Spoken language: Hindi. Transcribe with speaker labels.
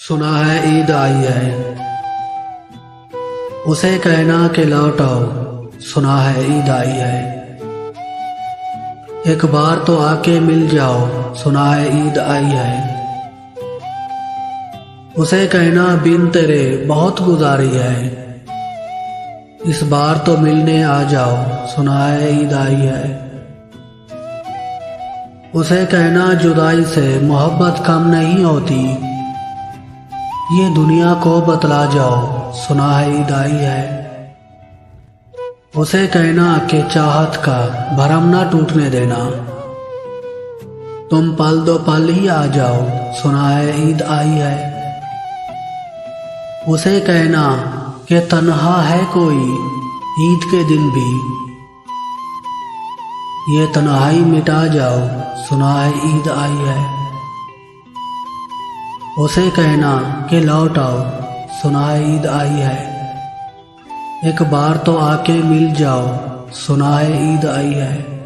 Speaker 1: सुना है ईद आई है, उसे कहना कि लौट आओ। सुना है ईद आई है, एक बार तो आके मिल जाओ। सुना है ईद आई है, उसे कहना बिन तेरे बहुत गुजारी है। इस बार तो मिलने आ जाओ। सुना है ईद आई है, उसे कहना जुदाई से मोहब्बत कम नहीं होती। ये दुनिया को बतला जाओ। सुना है ईद आई है, उसे कहना कि चाहत का भरम ना टूटने देना। तुम पल दो पल ही आ जाओ। सुना है ईद आई है, उसे कहना कि तन्हा है कोई ईद के दिन भी। ये तन्हाई मिटा जाओ। सुना है ईद आई है, उसे कहना कि लौट आओ। सुना है ईद आई है, एक बार तो आके मिल जाओ। सुना है ईद आई है।